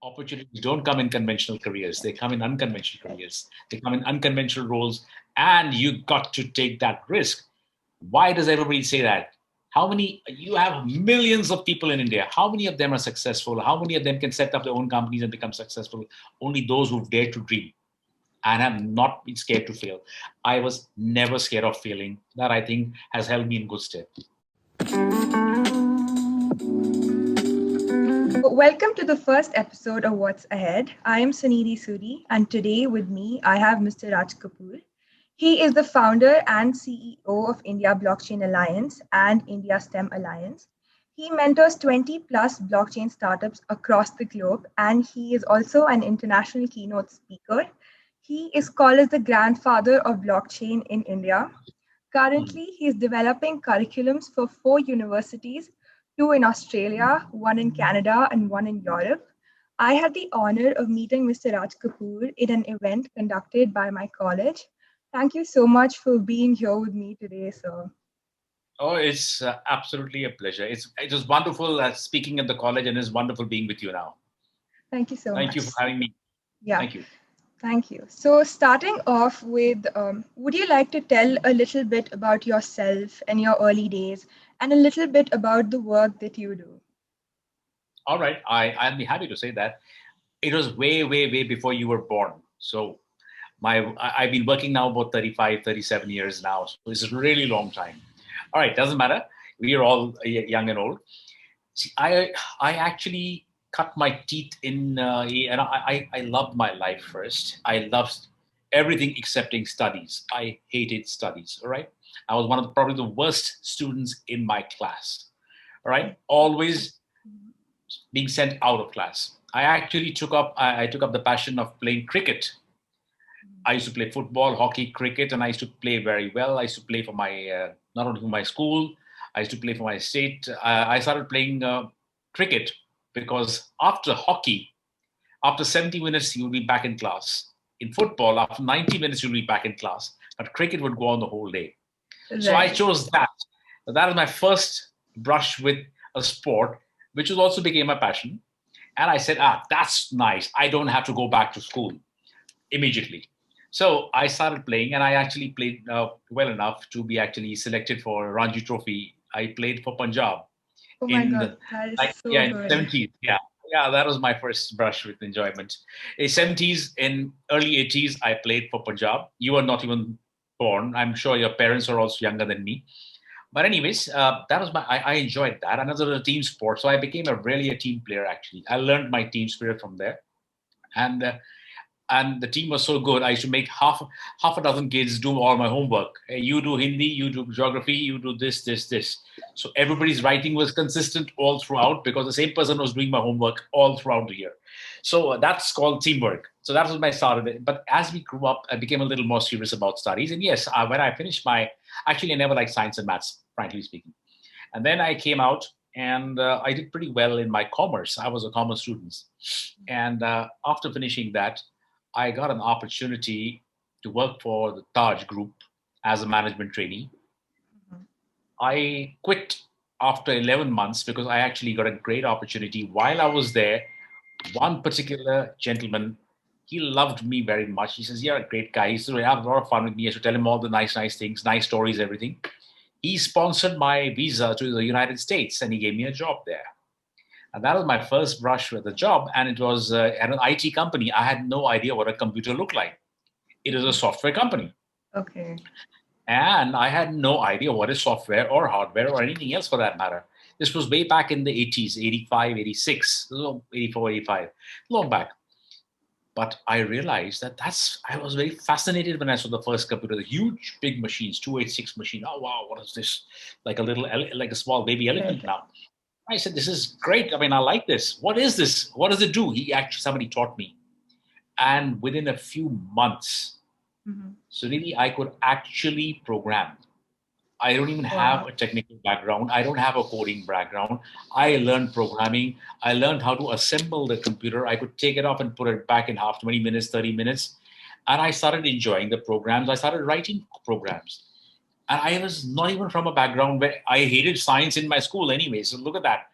Opportunities don't come in conventional careers. They come in unconventional careers. They come in unconventional roles, and you got to take that risk. Why does everybody say that? How many, you have millions of people in India. How many of them are successful? How many of them can set up their own companies and become successful? Only those who dare to dream and have not been scared to fail. I was never scared of failing. That I think has held me in good stead. So, welcome to the first episode of What's Ahead. I am Sunidhi Suri, and today with me I have Mr. Raj Kapoor. He is the founder and CEO of India Blockchain Alliance and India STEM Alliance. He mentors 20 plus blockchain startups across the globe, and he is also an international keynote speaker. He is called as the grandfather of blockchain in India. Currently, he is developing curriculums for four universities, two in Australia, one in Canada, and one in Europe. I had the honor of meeting Mr. Raj Kapoor in an event conducted by my college. Thank you so much for being here with me today, sir. Oh, it's absolutely a pleasure. It was wonderful speaking at the college, and it's wonderful being with you now. Thank you so Thank much. you for having me. Yeah, Thank you. thank you. So, starting off with, would you like to tell a little bit about yourself and your early days and a little bit about the work that you do? All right. I'd be happy to say that. It was way, way, way before you were born. So I've been working now about 35, 37 years now. So it's a really long time. All right. Doesn't matter. We are all young and old. See, I actually cut my teeth in, and I loved my life first. I loved everything excepting studies. I hated studies. All right. I was one of probably the worst students in my class. All right. Always being sent out of class. I took up the passion of playing cricket. I used to play football, hockey, cricket, and I used to play very well. I used to play for my not only for my school, I used to play for my state. I started playing cricket because after hockey, after 70 minutes, you'll be back in class. In football, after 90 minutes, you'll be back in class. But cricket would go on the whole day. So I Right. chose that. That was my first brush with a sport, which was also became my passion. And I said, that's nice. I don't have to go back to school immediately. So I started playing, and I actually played well enough to be actually selected for Ranji Trophy. I played for Punjab Oh my in God, that is like so yeah in good. 70s. Yeah, yeah, that was my first brush with enjoyment. In 70s, in early 80s, I played for Punjab. You were not even born. I'm sure your parents are also younger than me. But anyways, that was I enjoyed that. Another team sport, so I became a team player. Actually, I learned my team spirit from there, and and the team was so good. I used to make half a dozen kids do all my homework. Hey, you do Hindi, you do geography, you do this, this, this. So everybody's writing was consistent all throughout because the same person was doing my homework all throughout the year. So that's called teamwork. So that was my start of it. But as we grew up, I became a little more serious about studies. And yes, when I finished actually, I never liked science and maths, frankly speaking. And then I came out and I did pretty well in my commerce. I was a commerce student. And after finishing that, I got an opportunity to work for the Taj Group as a management trainee. Mhm. I quit after 11 months because I actually got a great opportunity. While I was there, one particular gentleman, he loved me very much. He says, "You're a great guy." He used to have a lot of fun with me. I used to tell him all the nice, nice things, nice stories, everything. He sponsored my visa to the United States and he gave me a job there. And that was my first brush with the job. And it was at an IT company. I had no idea what a computer looked like. It is a software company. Okay. And I had no idea what is software or hardware or anything else for that matter. This was way back in the 80s, 85, 86, 84, 85, long back. But I realized I was very fascinated when I saw the first computer, the huge, big machines, 286 machine. Oh, wow, what is this? Like like a small baby elephant Right. now. I said, this is great. I mean, I like this. What is this? What does it do? Somebody taught me. And within a few months, Mhm. so really, I could actually program. I don't even have Wow. a technical background. I don't have a coding background. I learned programming. I learned how to assemble the computer. I could take it off and put it back in half 20 minutes, 30 minutes. And I started enjoying the programs. I started writing programs. And I was not even from a background where I hated science in my school anyway. So look at that.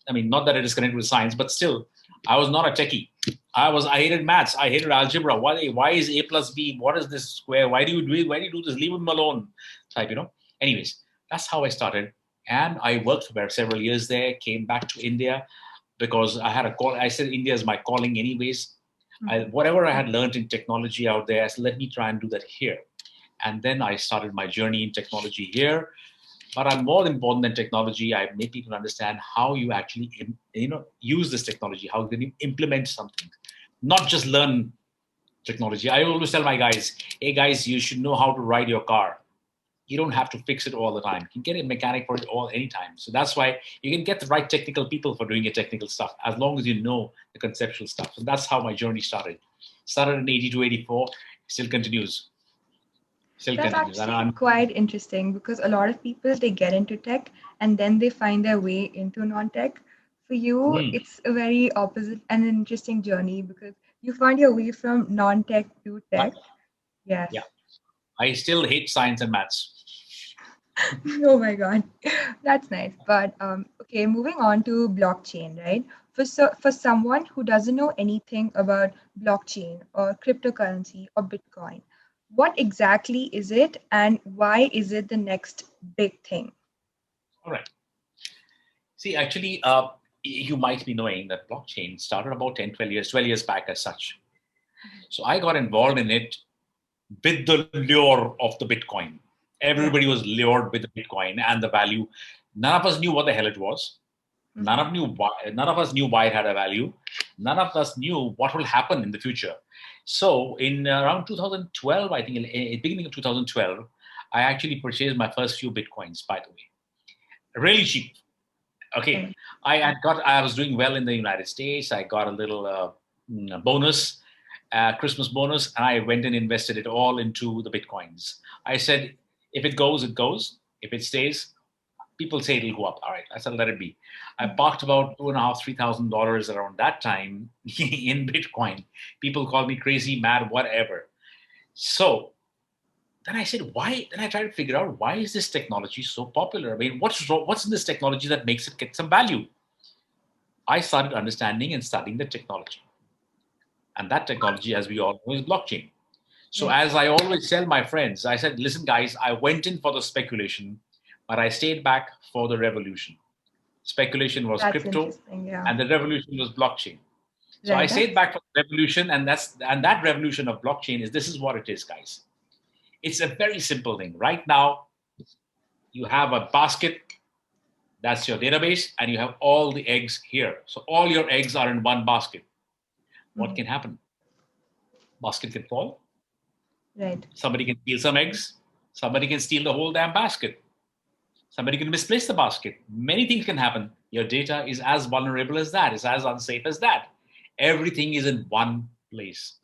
I mean, not that it is connected with science, but still, I was not a techie. I hated maths. I hated algebra. Why is A plus B? What is this square? Why do you do it? Why do you do this? Leave him alone. Type. Anyways, that's how I started. And I worked for several years there, came back to India because I had a call. I said India is my calling anyways. Whatever I had learned in technology out there, I said, let me try and do that here. And then I started my journey in technology here. But I'm more important than technology. I make people understand how you actually, use this technology, how you can implement something, not just learn technology. I always tell my guys, hey guys, you should know how to ride your car. You don't have to fix it all the time. You can get a mechanic for it all anytime. So that's why you can get the right technical people for doing your technical stuff, as long as you know the conceptual stuff. So that's how my journey started. Started in 82, 84, still continues. Still That's continues. And actually I'm quite interesting because a lot of people they get into tech and then they find their way into non-tech. For you, hmm, it's a very opposite and an interesting journey because you find your way from non-tech to right. tech. Yes. Yeah. I still hate science and maths. Oh my God, that's nice. But okay, moving on to blockchain, right? For someone who doesn't know anything about blockchain or cryptocurrency or Bitcoin, what exactly is it, and why is it the next big thing? All right. See, actually, you might be knowing that blockchain started about 10, 12 years back as such. So I got involved in it with the lure of the Bitcoin. Yeah. Everybody was lured with the Bitcoin and the value. None of us knew what the hell it was. Mhm. None of us knew why it had a value. None of us knew what will happen in the future. So in around 2012, I think, in beginning of 2012, I actually purchased my first few Bitcoins, by the way. Really cheap. Okay, Right. I was doing well in the United States. I got a little bonus, Christmas bonus, and I went and invested it all into the Bitcoins. I said, if it goes, it goes. If it stays, people say it'll go up. All right, I said, let it be. I Mhm. parked about two and a half, $3,000 around that time in Bitcoin. People call me crazy, mad, whatever. So then I said, why? Then I tried to figure out, why is this technology so popular? I mean, what's in this technology that makes it get some value? I started understanding and studying the technology. And that technology, as we all know, is blockchain. So, Right. as I always tell my friends, I said, listen, guys, I went in for the speculation, but I stayed back for the revolution. Speculation was That's crypto, interesting. Yeah. and the revolution was blockchain. So I Right. stayed That's back for the revolution, and that revolution of blockchain is, this is what it is, guys. It's a very simple thing. Right now, you have a basket, that's your database, and you have all the eggs here. So all your eggs are in one basket. What mhm. can happen? Basket can fall. Right. Somebody can steal some eggs. Somebody can steal the whole damn basket. Somebody can misplace the basket. Many things can happen. Your data is as vulnerable as that, it's as unsafe as that. Everything is in one place.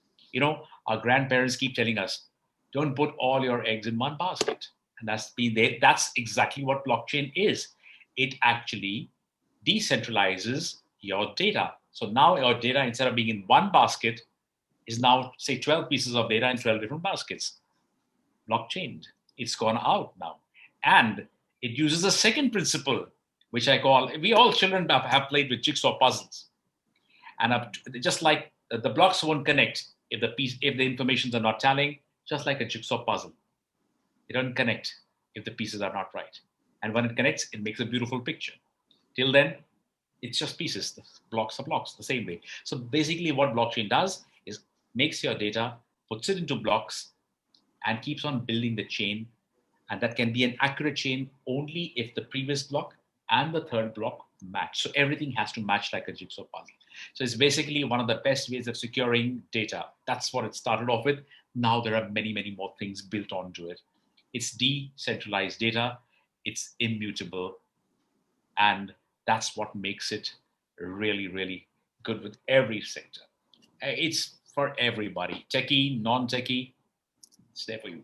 Our grandparents keep telling us, don't put all your eggs in one basket. And that's exactly what blockchain is. It actually decentralizes your data. So now your data, instead of being in one basket, is now, say, 12 pieces of data in 12 different baskets. Blockchain. It's gone out now. And it uses a second principle, which I call, we all children have played with jigsaw puzzles. And just like the blocks won't connect if the informations are not tallying, just like a jigsaw puzzle. It doesn't connect if the pieces are not right. And when it connects, it makes a beautiful picture. Till then, it's just pieces. The blocks are blocks, the same way. So basically, what blockchain does is makes your data, puts it into blocks, and keeps on building the chain. And that can be an accurate chain only if the previous block and the third block match. So everything has to match like a jigsaw puzzle. So it's basically one of the best ways of securing data. That's what it started off with. Now there are many, many more things built onto it. It's decentralized data, it's immutable, and that's what makes it really, really good with every sector. It's for everybody, techie, non-techie, it's there for you.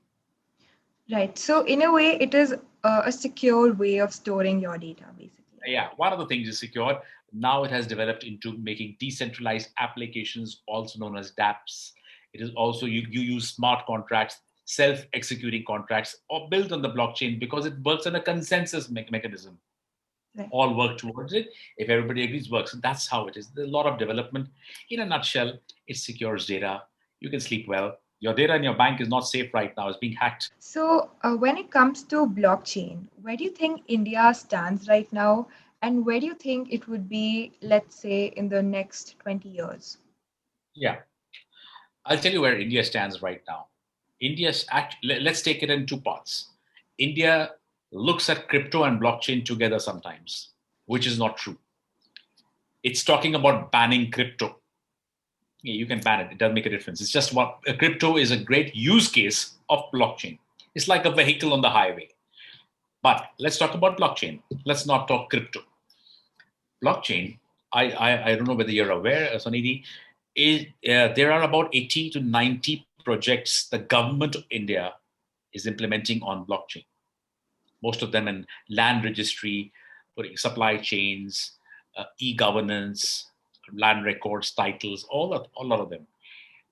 Right. So in a way, it is a secure way of storing your data, basically. Yeah, one of the things is secured. Now it has developed into making decentralized applications, also known as dApps. It is also, you use smart contracts, self-executing contracts, or built on the blockchain because it works on a consensus mechanism. Right. all work towards it. If everybody agrees, works. That's how it is. There's a lot of development. In a nutshell, it secures data. You can sleep well. Your data in your bank is not safe right now. It's being hacked. So, when it comes to blockchain, where do you think India stands right now? And where do you think it would be, let's say, in the next 20 years? Yeah. I'll tell you where India stands right now. Let's take it in two parts. India looks at crypto and blockchain together sometimes, which is not true. It's talking about banning crypto. Yeah, you can ban it. It doesn't make a difference. It's just what crypto is a great use case of blockchain. It's like a vehicle on the highway. But let's talk about blockchain. Let's not talk crypto. Blockchain, I don't know whether you're aware, Sonidhi, there are about 80 to 90 projects the government of India is implementing on blockchain. Most of them in land registry, putting supply chains, e-governance, land records, titles, all lot of them.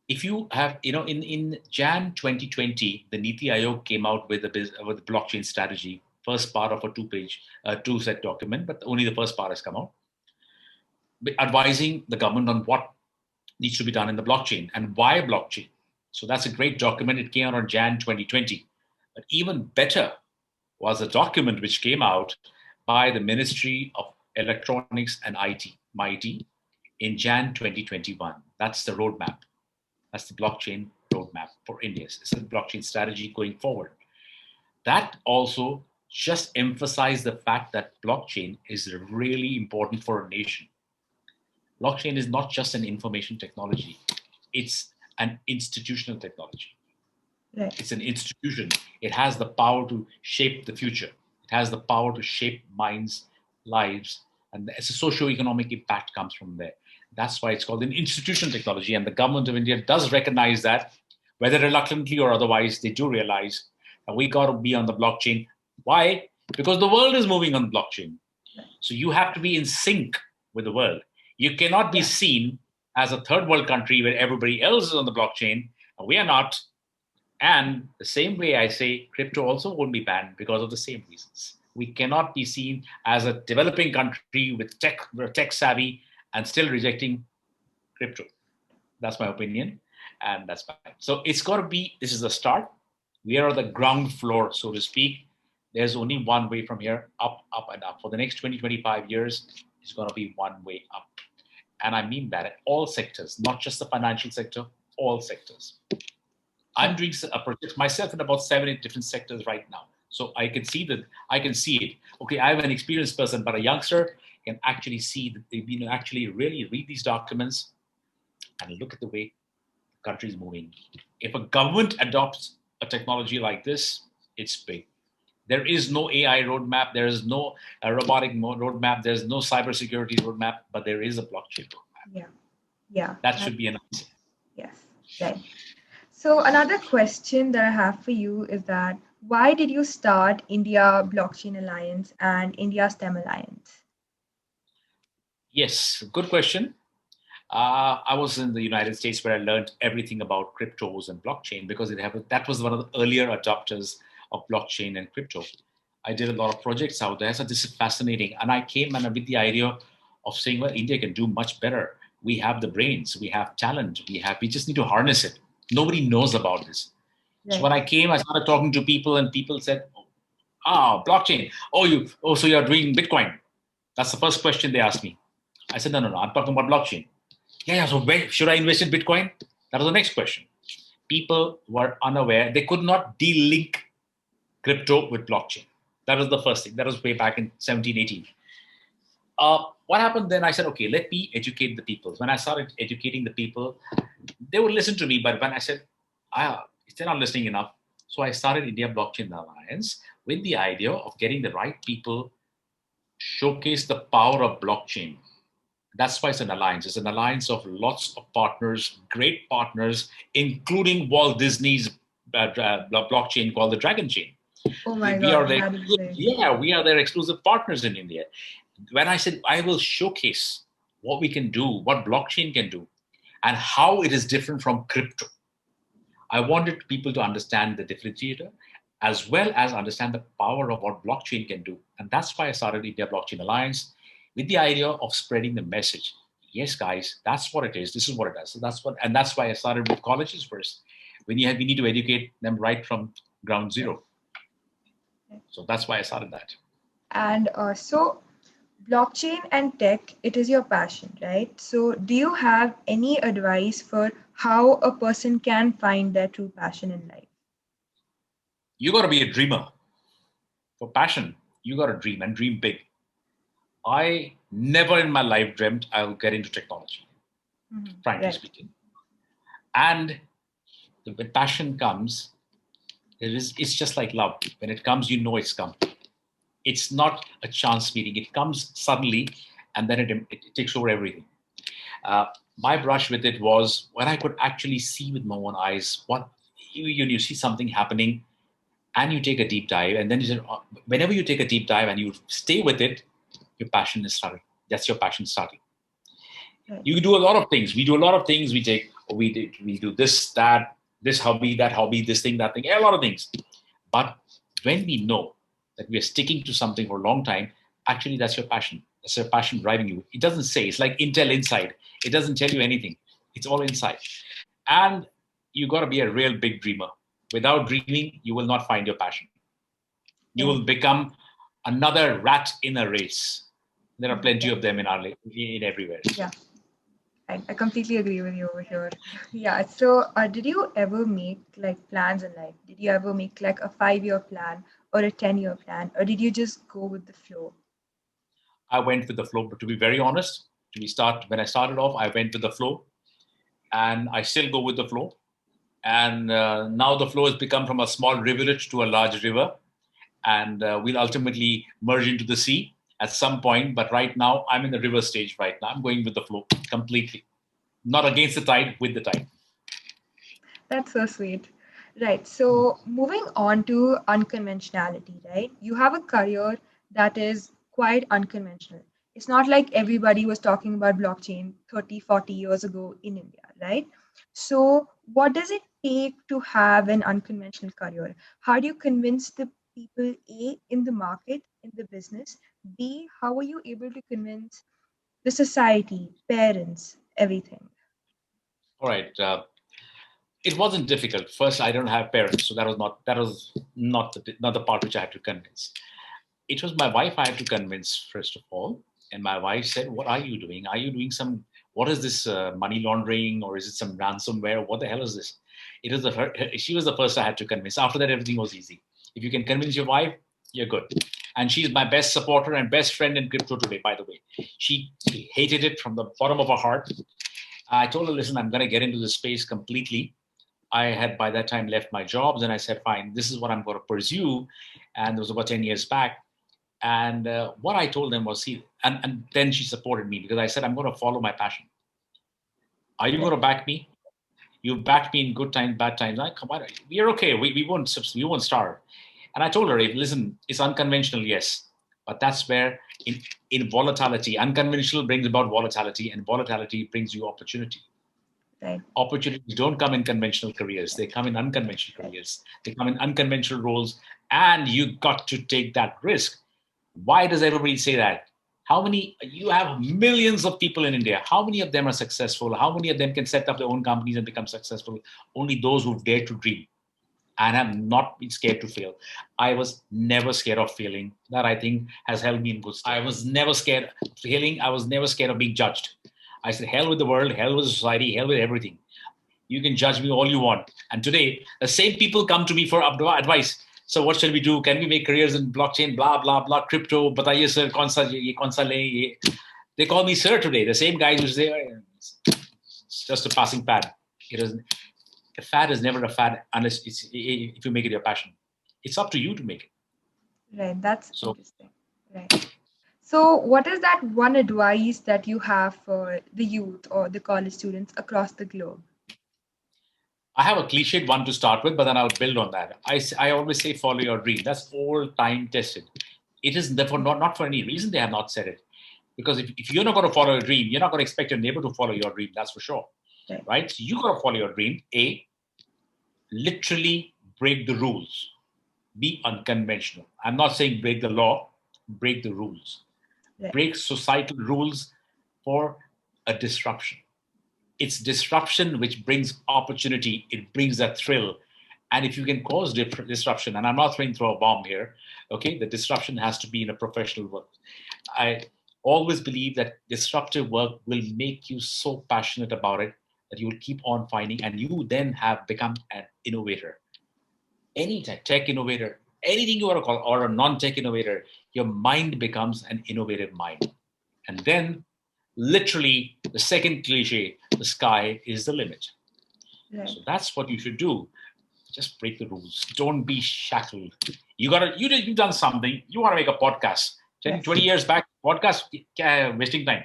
If you have, in Jan 2020, the Niti Aayog came out with with a blockchain strategy, first part of a two-set document, but only the first part has come out, advising the government on what needs to be done in the blockchain and why blockchain. So that's a great document. It came out on Jan 2020. But even better was a document which came out by the Ministry of Electronics and IT, MIT, in Jan 2021. That's the roadmap. That's the blockchain roadmap for India. It's a blockchain strategy going forward. That also just emphasized the fact that blockchain is really important for a nation. Blockchain is not just an information technology, it's an institutional technology. Right. It's an institution. It has the power to shape the future. It has the power to shape minds, lives, and it's a socio-economic impact comes from there. That's why it's called an institutional technology. And the government of India does recognize that, whether reluctantly or otherwise, they do realize that we got to be on the blockchain. Why? Because the world is moving on blockchain. So you have to be in sync with the world. You cannot be Yeah. seen as a third world country where everybody else is on the blockchain and we are not. And the same way I say crypto also won't be banned because of the same reasons. We cannot be seen as a developing country with tech savvy and still rejecting crypto. That's my opinion. And that's fine. So it's got to be, this is the start. We are on the ground floor, so to speak. There's only one way from here, up, up, and up. For the next 20, 25 years, it's going to be one way up. And I mean that at all sectors, not just the financial sector, all sectors. I'm doing a project myself in about 7, 8 different sectors right now. So I can see that, I can see it. Okay, I'm an experienced person, but a youngster can actually see that they actually really read these documents and look at the way the country is moving. If a government adopts a technology like this, it's big. There is no AI roadmap. There is no robotic roadmap. There's no cybersecurity roadmap, but there is a blockchain roadmap. Yeah. Yeah. That should be an answer. Yes. Right. So another question that I have for you is that why did you start India Blockchain Alliance and India STEM Alliance? Yes, good question. I was in the United States where I learned everything about cryptos and blockchain because that was one of the earlier adopters of blockchain and crypto. I did a lot of projects out there, so this is fascinating. And I came and with the idea of saying, well, India can do much better. We have the brains, we have talent, we just need to harness it. Nobody knows about this. So Right. when I came, I started talking to people, and people said, blockchain. So you're doing Bitcoin. That's the first question they asked me. I said, no, I'm talking about blockchain. Yeah. So where should I invest in Bitcoin? That was the next question. People were unaware. They could not de-link crypto with blockchain. That was the first thing. That was way back in 17, 18. What happened then? I said, okay, let me educate the people. When I started educating the people, they would listen to me. But when I said, they're not listening enough. So I started India Blockchain Alliance with the idea of getting the right people showcase the power of blockchain. That's why it's an alliance. It's an alliance of lots of partners, great partners, including Walt Disney's blockchain called the Dragon Chain. Oh my We are God, their, that is great. yeah, we are their exclusive partners in India. When I said I will showcase what we can do, what blockchain can do, and how it is different from crypto, I wanted people to understand the differentiator as well as understand the power of what blockchain can do. And that's why I started India Blockchain Alliance with the idea of spreading the message. Yes, guys, that's what it is. This is what it does. So that's why I started with colleges first. We need to educate them right from ground Right. zero. So that's why I started that. And so, blockchain and tech, it is your passion, right? So, do you have any advice for how a person can find their true passion in life? You got to be a dreamer. For passion, you got to dream and dream big. I never in my life dreamt I'll get into technology, frankly Right. speaking. And when passion comes, it's just like love. When it comes, you know it's come. It's not a chance meeting. It comes suddenly, and then it takes over everything. Uh, my brush with it was when I could actually see with my own eyes what you see something happening, and you take a deep dive, and then whenever you take a deep dive and you stay with it, your passion is starting. That's your passion starting. Right. You do a lot of things. We do a lot of things. We do this, that, this hobby, that hobby, this thing, that thing, a lot of things. But when we know that we are sticking to something for a long time, actually that's your passion. That's your passion driving you. It doesn't say, it's like Intel Inside. It doesn't tell you anything. It's all inside. And you got to be a real big dreamer. Without dreaming, you will not find your passion. You Right. will become another rat in a race. There are plenty Right. of them in everywhere. Yeah. I completely agree with you over here. Yeah. So, did you ever make like plans in life? Did you ever make like a 5 year plan or a 10 year plan, or did you just go with the flow? I went with the flow. But to be very honest, when I started off, I went with the flow, and I still go with the flow. And now the flow has become from a small rivulet to a large river, and we'll ultimately merge into the sea at some point. But right now, I'm in the river stage. Right now, I'm going with the flow completely, not against the tide, with the tide. That's so sweet. Right. So, moving on to unconventionality, right? You have a career that is quite unconventional. It's not like everybody was talking about blockchain 30, 40 years ago in India, right? So, what does it take to have an unconventional career? How do you convince the people, A, in the market, in the business? B, how are you able to convince the society, parents, everything? All right. It wasn't difficult. First, I don't have parents, so that was not the part which I had to convince. It was my wife I had to convince first of all, and my wife said, "What are you doing? Are you doing some? What is this money laundering, or is it some ransomware? What the hell is this?" It was she was the first I had to convince. After that, everything was easy. If you can convince your wife, you're good. And she's my best supporter and best friend in crypto today. By the way, she hated it from the bottom of her heart. I told her, "Listen, I'm going to get into this space completely." I had by that time left my jobs, and I said, "Fine, this is what I'm going to pursue." And it was about 10 years back. And what I told them was, see, and then she supported me because I said, "I'm going to follow my passion. Are you going Right. to back me? You backed me in good times, bad times. I come on, we are okay. We won't starve." And I told her, "Hey, listen, it's unconventional, yes, but that's where in volatility, unconventional brings about volatility, and volatility brings you opportunity. Right. Opportunities don't come in conventional careers; Right. they come in unconventional Right. careers. They come in unconventional roles, and you got to take that risk." Why does everybody say that? How many, you have millions of people in India. How many of them are successful? How many of them can set up their own companies and become successful? Only those who dare to dream and have not been scared to fail. I was never scared of failing. That I think has held me in good stead. I was never scared of failing. I was never scared of being judged. I said, hell with the world, hell with society, hell with everything. You can judge me all you want. And today, the same people come to me for advice. So what shall we do? Can we make careers in blockchain? Blah blah blah. Crypto. Bataiye sir, kaun sa le? They call me sir today. The same guys who say, "Oh, it's just a passing fad." It is a fad is never a fad unless if you make it your passion. It's up to you to make it. Right. That's So interesting. Right. So, what is that one advice that you have for the youth or the college students across the globe? I have a cliched one to start with, but then I'll build on that. I always say follow your dream. That's all time tested. It is therefore not for any reason they have not said it. Because if you're not going to follow your dream, you're not going to expect your neighbor to follow your dream. That's for sure. Right. Right? So you got to follow your dream. A, literally break the rules. Be unconventional. I'm not saying break the law, break the rules. Right. Break societal rules for a disruption. It's disruption which brings opportunity. It brings that thrill. And if you can cause disruption, and I'm not trying to throw a bomb here, okay, the disruption has to be in a professional work. I always believe that disruptive work will make you so passionate about it that you will keep on finding, and you then have become an innovator. Any tech innovator, anything you want to call, or a non-tech innovator, your mind becomes an innovative mind. And then, literally, the second cliche, the sky is the limit. Right. So that's what you should do. Just break the rules. Don't be shackled. You've done something. You want to make a podcast. 10, Yes. 20 years back, podcast, wasting time.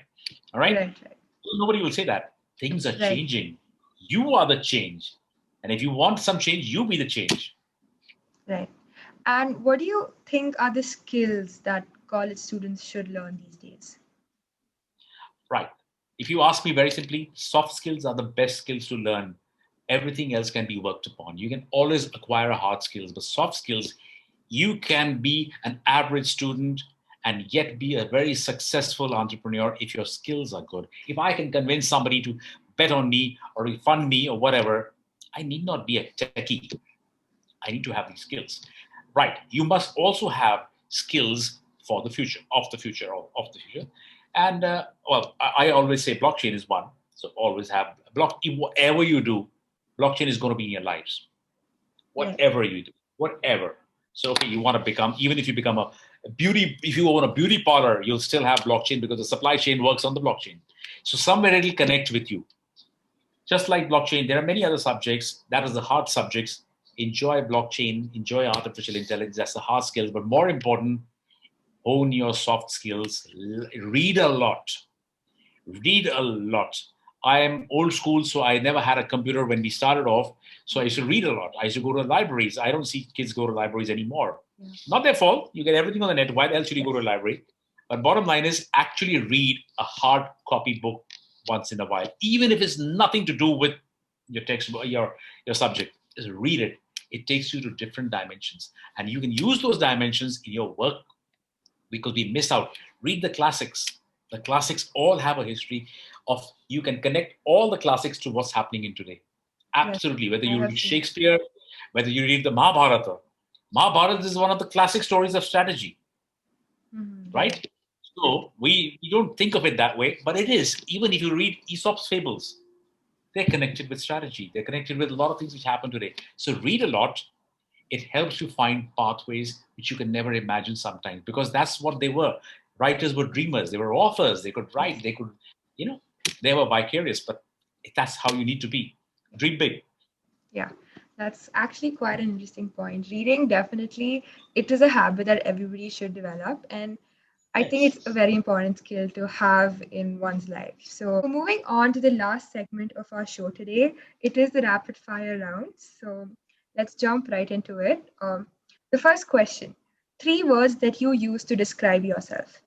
All right? Right. Right. Nobody will say that. Things are Right. changing. You are the change. And if you want some change, you be the change. Right. And what do you think are the skills that college students should learn these days? Right. If you ask me very simply, soft skills are the best skills to learn. Everything else can be worked upon. You can always acquire hard skills, but soft skills, you can be an average student and yet be a very successful entrepreneur if your skills are good. If I can convince somebody to bet on me or fund me or whatever, I need not be a techie. I need to have these skills. Right. You must also have skills for the future, of the future. And I always say blockchain is one. So always have whatever you do, blockchain is going to be in your lives. Right. Whatever you do, whatever. So okay, you want to become, even if you become a beauty, if you own a beauty parlor, you'll still have blockchain because the supply chain works on the blockchain. So somewhere it'll connect with you. Just like blockchain, there are many other subjects. That is the hard subjects. Enjoy blockchain, enjoy artificial intelligence. That's the hard skills. But more important, own your soft skills. Read a lot. Read a lot. I am old school, so I never had a computer when we started off. So I used to read a lot. I used to go to libraries. I don't see kids go to libraries anymore. Yeah. Not their fault. You get everything on the net. Why else should you Yes. go to a library? But bottom line is actually read a hard copy book once in a while, even if it's nothing to do with your text, your subject. Just read it. It takes you to different dimensions, and you can use those dimensions in your work because we miss out. Read the classics. The classics all have a history of, you can connect all the classics to what's happening in today. Yes. Absolutely. Whether I you have read seen. Shakespeare, whether you read the Mahabharata. Mahabharata is one of the classic stories of strategy, Right. right? So we don't think of it that way, but it is. Even if you read Aesop's fables, they're connected with strategy. They're connected with a lot of things which happen today. So read a lot. It helps you find pathways which you can never imagine sometimes, because that's what they were. Writers were dreamers. They were authors. They could Yes. write. They could, you know, they were vicarious. But that's how you need to be. Dream big. Yeah, that's actually quite an interesting point. Reading, definitely, it is a habit that everybody should develop. And I think Yes. it's a very important skill to have in one's life. So, moving on to the last segment of our show today, it is the rapid fire rounds. So, let's jump right into it. The first question: three words that you use to describe yourself.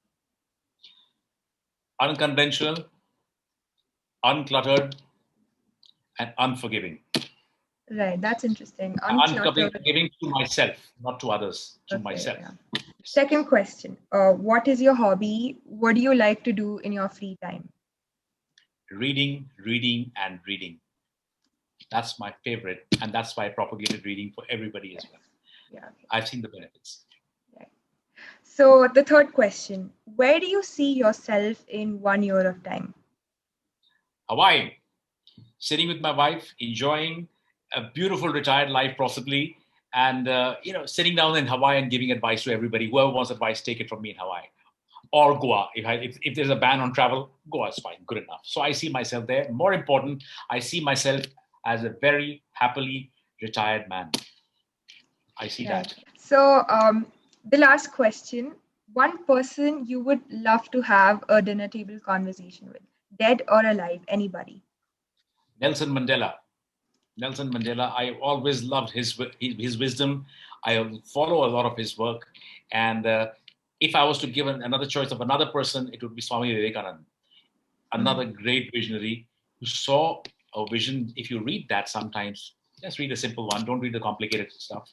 Unconventional, uncluttered, and unforgiving. Right, that's interesting. Uncluttered. Unforgiving to myself, not to others, to Okay, myself. yeah. Second question: what is your hobby? What do you like to do in your free time? Reading, reading, and reading. That's my favorite. And that's why I propagated reading for everybody Yes. as well. Yeah. Okay. I've seen the benefits. Right. So the third question: where do you see yourself in 1 year of time? Hawaii, sitting with my wife, enjoying a beautiful retired life, possibly, and sitting down in Hawaii and giving advice to everybody. Whoever wants advice, take it from me in Hawaii or Goa. If there's a ban on travel, Goa is fine, good enough. So I see myself there. More important, I see myself as a very happily retired man. I see Right. that. So the last question: one person you would love to have a dinner table conversation with, dead or alive, anybody. Nelson Mandela. Nelson Mandela. I always loved his wisdom. I follow a lot of his work, and if I was to give another choice of another person, it would be Swami Vivekananda, another Mhm. great visionary who saw a vision. If you read that, sometimes just read a simple one. Don't read the complicated stuff.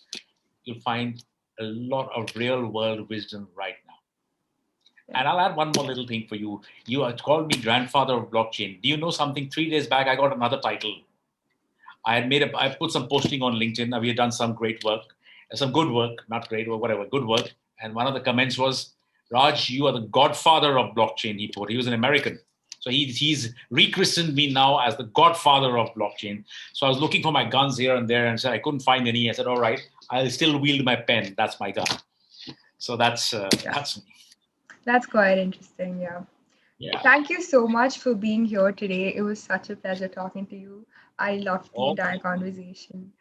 You'll find a lot of real world wisdom right now. Yeah. And I'll add one more little thing for you. You had called me grandfather of blockchain. Do you know something? 3 days back, I got another title. I put some posting on LinkedIn. We had done some great work, some good work, not great work, whatever, good work. And one of the comments was, Raj, you are the godfather of blockchain, he put. He was an American. So he's rechristened me now as the godfather of blockchain. So I was looking for my guns here and there and said I couldn't find any. I said, all right, I'll still wield my pen. That's my gun. So Yeah. that's me. That's quite interesting. Yeah. Yeah. Thank you so much for being here today. It was such a pleasure talking to you. I loved the entire Okay. conversation.